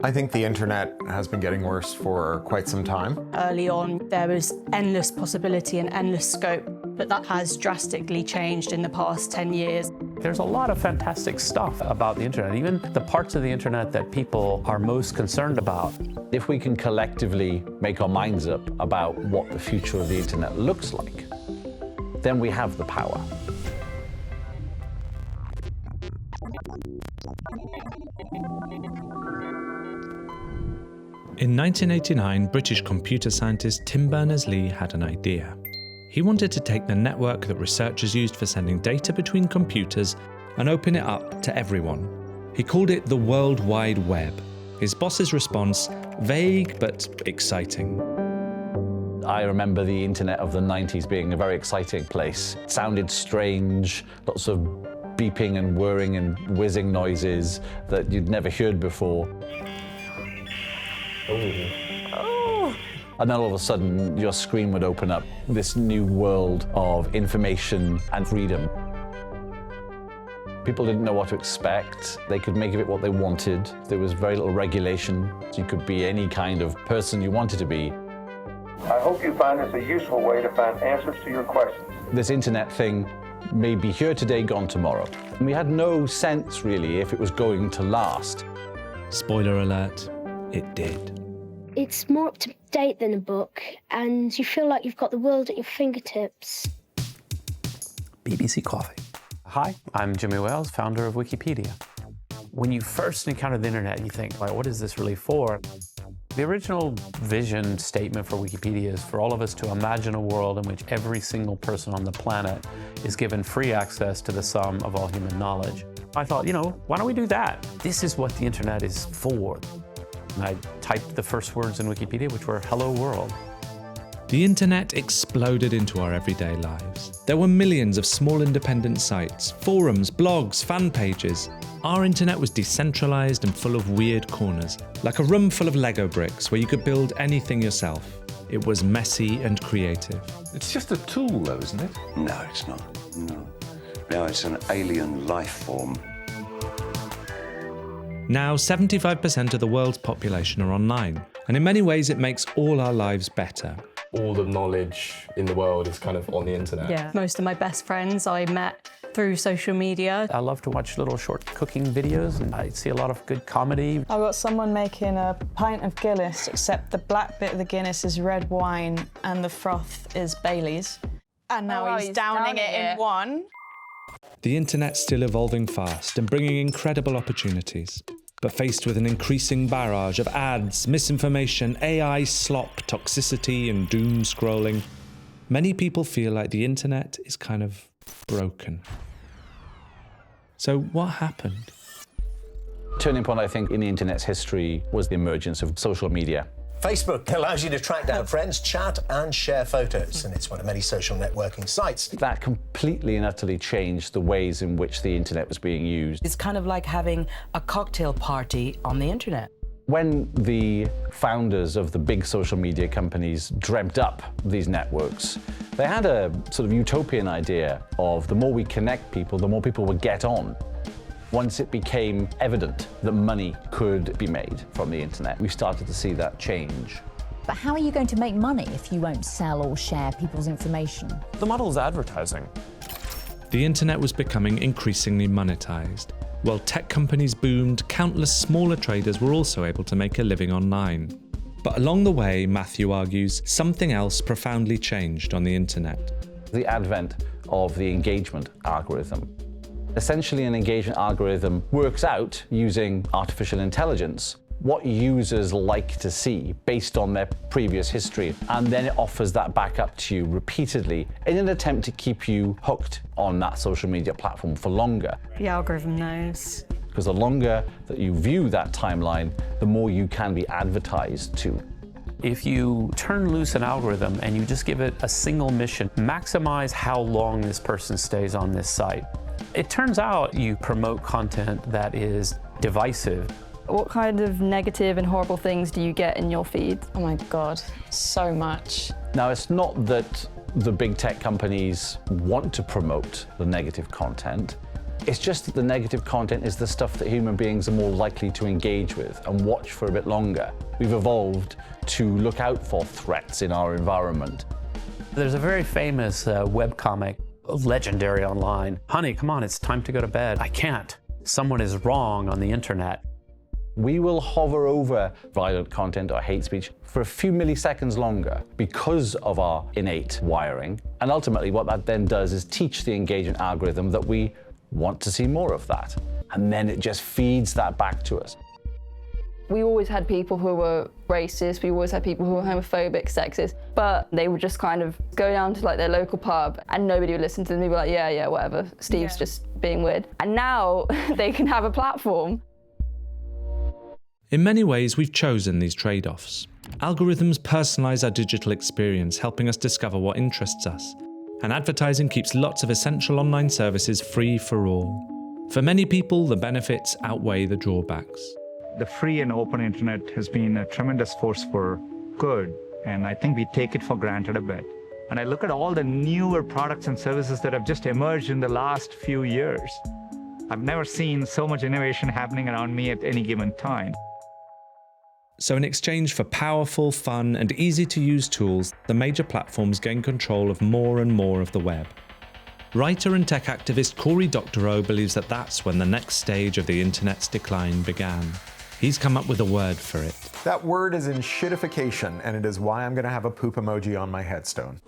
I think the internet has been getting worse for quite some time. Early on, there was endless possibility and endless scope, but that has drastically changed in the past 10 years. There's a lot of fantastic stuff about the internet, even the parts of the internet that people are most concerned about. If we can collectively make our minds up about what the future of the internet looks like, then we have the power. In 1989, British computer scientist Tim Berners-Lee had an idea. He wanted to take the network that researchers used for sending data between computers and open it up to everyone. He called it the World Wide Web. His boss's response, vague but exciting. I remember the internet of the 90s being a very exciting place. It sounded strange, lots of beeping and whirring and whizzing noises that you'd never heard before. Oh. And then all of a sudden, your screen would open up this new world of information and freedom. People didn't know what to expect. They could make of it what they wanted. There was very little regulation. So you could be any kind of person you wanted to be. I hope you find this a useful way to find answers to your questions. This internet thing may be here today, gone tomorrow. And we had no sense, really, if it was going to last. Spoiler alert, it did. It's more up to date than a book, and you feel like you've got the world at your fingertips. BBC Coffee. Hi, I'm Jimmy Wales, founder of Wikipedia. When you first encounter the internet, you think, like, what is this really for? The original vision statement for Wikipedia is for all of us to imagine a world in which every single person on the planet is given free access to the sum of all human knowledge. I thought, why don't we do that? This is what the internet is for. And I typed the first words in Wikipedia, which were hello world. The internet exploded into our everyday lives. There were millions of small independent sites, forums, blogs, fan pages. Our internet was decentralized and full of weird corners, like a room full of Lego bricks where you could build anything yourself. It was messy and creative. It's just a tool, though, isn't it? No, it's not. No, it's an alien life form. Now, 75% of the world's population are online, and in many ways it makes all our lives better. All the knowledge in the world is kind of on the internet. Yeah, most of my best friends I met through social media. I love to watch little short cooking videos, and I see a lot of good comedy. I've got someone making a pint of Guinness, except the black bit of the Guinness is red wine and the froth is Baileys. And now he's downing it in one. The internet's still evolving fast and bringing incredible opportunities. But faced with an increasing barrage of ads, misinformation, AI, slop, toxicity, and doom scrolling, many people feel like the internet is kind of broken. So what happened? Turning point, I think, in the internet's history was the emergence of social media. Facebook allows you to track down friends, chat and share photos, and it's one of many social networking sites. That completely and utterly changed the ways in which the internet was being used. It's kind of like having a cocktail party on the internet. When the founders of the big social media companies dreamt up these networks, they had a sort of utopian idea of the more we connect people, the more people would get on. Once it became evident that money could be made from the internet, we started to see that change. But how are you going to make money if you won't sell or share people's information? The model is advertising. The internet was becoming increasingly monetized. While tech companies boomed, countless smaller traders were also able to make a living online. But along the way, Matthew argues, something else profoundly changed on the internet. The advent of the engagement algorithm. Essentially, an engagement algorithm works out, using artificial intelligence, what users like to see based on their previous history, and then it offers that back up to you repeatedly in an attempt to keep you hooked on that social media platform for longer. The algorithm knows. Because the longer that you view that timeline, the more you can be advertised to. If you turn loose an algorithm and you just give it a single mission, maximize how long this person stays on this site, it turns out you promote content that is divisive. What kind of negative and horrible things do you get in your feed? Oh my God, so much. Now, it's not that the big tech companies want to promote the negative content. It's just that the negative content is the stuff that human beings are more likely to engage with and watch for a bit longer. We've evolved to look out for threats in our environment. There's a very famous webcomic, legendary online. Honey, come on, it's time to go to bed. I can't. Someone is wrong on the internet. We will hover over violent content or hate speech for a few milliseconds longer because of our innate wiring. And ultimately, what that then does is teach the engagement algorithm that we want to see more of that. And then it just feeds that back to us. We always had people who were racist, we always had people who were homophobic, sexist, but they would just kind of go down to like their local pub and nobody would listen to them. They'd be like, yeah, whatever, Steve's just being weird. And now they can have a platform. In many ways, we've chosen these trade-offs. Algorithms personalise our digital experience, helping us discover what interests us. And advertising keeps lots of essential online services free for all. For many people, the benefits outweigh the drawbacks. The free and open internet has been a tremendous force for good, and I think we take it for granted a bit. And I look at all the newer products and services that have just emerged in the last few years. I've never seen so much innovation happening around me at any given time. So in exchange for powerful, fun, and easy-to-use tools, the major platforms gain control of more and more of the web. Writer and tech activist Cory Doctorow believes that that's when the next stage of the internet's decline began. He's come up with a word for it. That word is enshittification, and it is why I'm going to have a poop emoji on my headstone.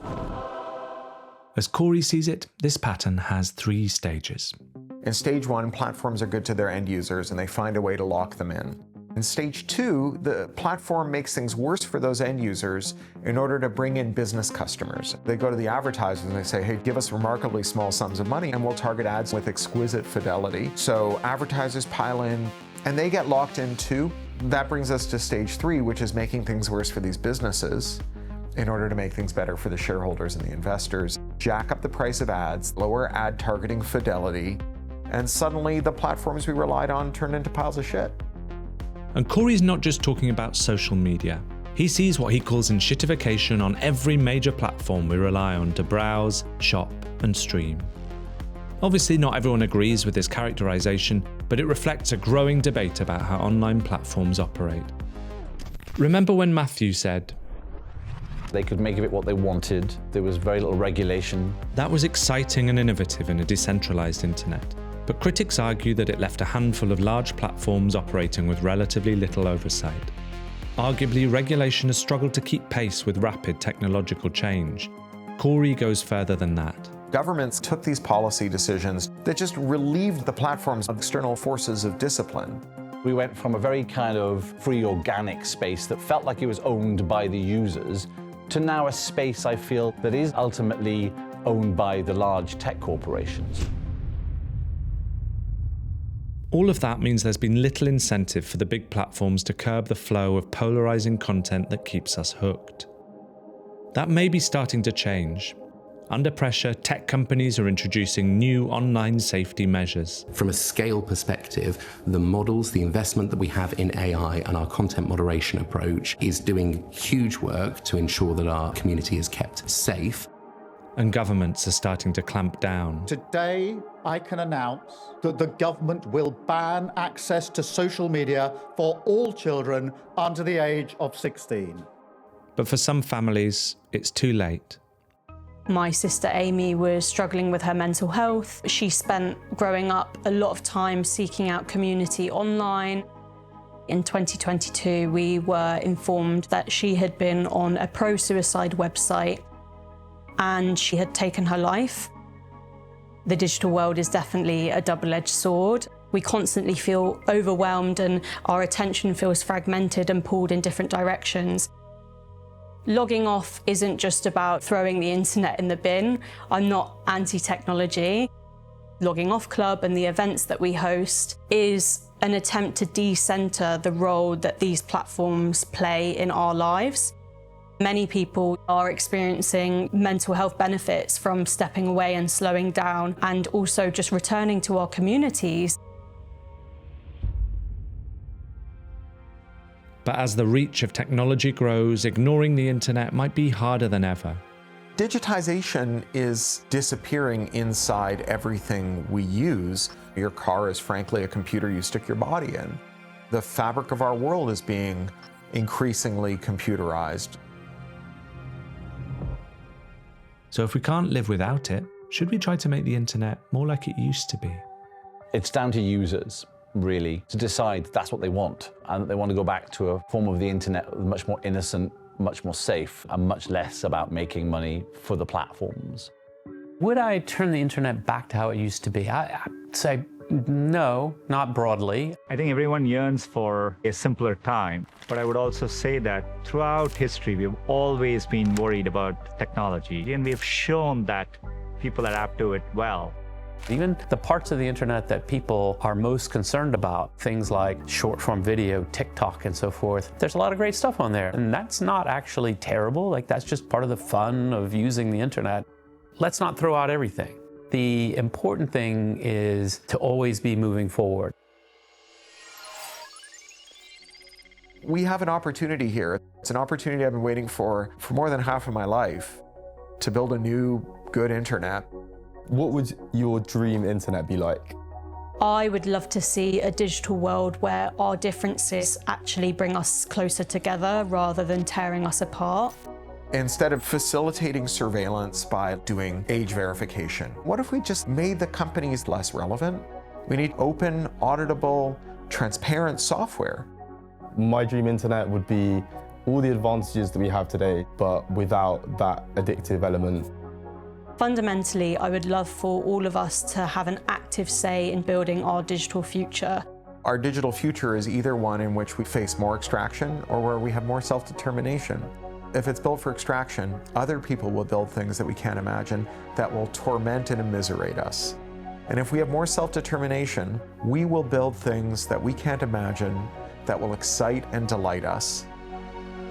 As Cory sees it, this pattern has 3 stages. In stage 1, platforms are good to their end users and they find a way to lock them in. In stage 2, the platform makes things worse for those end users in order to bring in business customers. They go to the advertisers and they say, hey, give us remarkably small sums of money and we'll target ads with exquisite fidelity. So advertisers pile in and they get locked in too. That brings us to stage 3, which is making things worse for these businesses in order to make things better for the shareholders and the investors. Jack up the price of ads, lower ad targeting fidelity, and suddenly the platforms we relied on turn into piles of shit. And Cory's not just talking about social media. He sees what he calls enshittification on every major platform we rely on to browse, shop, and stream. Obviously, not everyone agrees with this characterization, but it reflects a growing debate about how online platforms operate. Remember when Matthew said, they could make of it what they wanted. There was very little regulation. That was exciting and innovative in a decentralized internet. But critics argue that it left a handful of large platforms operating with relatively little oversight. Arguably, regulation has struggled to keep pace with rapid technological change. Cory goes further than that. Governments took these policy decisions that just relieved the platforms of external forces of discipline. We went from a very kind of free organic space that felt like it was owned by the users to now a space I feel that is ultimately owned by the large tech corporations. All of that means there's been little incentive for the big platforms to curb the flow of polarizing content that keeps us hooked. That may be starting to change. Under pressure, tech companies are introducing new online safety measures. From a scale perspective, the models, the investment that we have in AI and our content moderation approach is doing huge work to ensure that our community is kept safe. And governments are starting to clamp down. Today, I can announce that the government will ban access to social media for all children under the age of 16. But for some families, it's too late. My sister Amy was struggling with her mental health. She spent growing up a lot of time seeking out community online. In 2022, we were informed that she had been on a pro-suicide website and she had taken her life. The digital world is definitely a double-edged sword. We constantly feel overwhelmed and our attention feels fragmented and pulled in different directions. Logging off isn't just about throwing the internet in the bin. I'm not anti-technology. Logging Off Club and the events that we host is an attempt to de-center the role that these platforms play in our lives. Many people are experiencing mental health benefits from stepping away and slowing down, and also just returning to our communities. But as the reach of technology grows, ignoring the internet might be harder than ever. Digitization is disappearing inside everything we use. Your car is frankly a computer you stick your body in. The fabric of our world is being increasingly computerized. So if we can't live without it, should we try to make the internet more like it used to be? It's down to users, really, to decide that's what they want, and that they want to go back to a form of the internet much more innocent, much more safe, and much less about making money for the platforms. Would I turn the internet back to how it used to be? I'd say no, not broadly. I think everyone yearns for a simpler time, but I would also say that throughout history, we've always been worried about technology, and we've shown that people adapt to it well. Even the parts of the internet that people are most concerned about, things like short-form video, TikTok, and so forth, there's a lot of great stuff on there, and that's not actually terrible. Like, that's just part of the fun of using the internet. Let's not throw out everything. The important thing is to always be moving forward. We have an opportunity here. It's an opportunity I've been waiting for more than half of my life, to build a new, good internet. What would your dream internet be like? I would love to see a digital world where our differences actually bring us closer together rather than tearing us apart. Instead of facilitating surveillance by doing age verification, what if we just made the companies less relevant? We need open, auditable, transparent software. My dream internet would be all the advantages that we have today, but without that addictive element. Fundamentally, I would love for all of us to have an active say in building our digital future. Our digital future is either one in which we face more extraction or where we have more self-determination. If it's built for extraction, other people will build things that we can't imagine that will torment and immiserate us. And if we have more self-determination, we will build things that we can't imagine that will excite and delight us.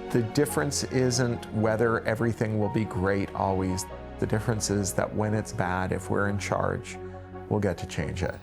The difference isn't whether everything will be great always. The difference is that when it's bad, if we're in charge, we'll get to change it.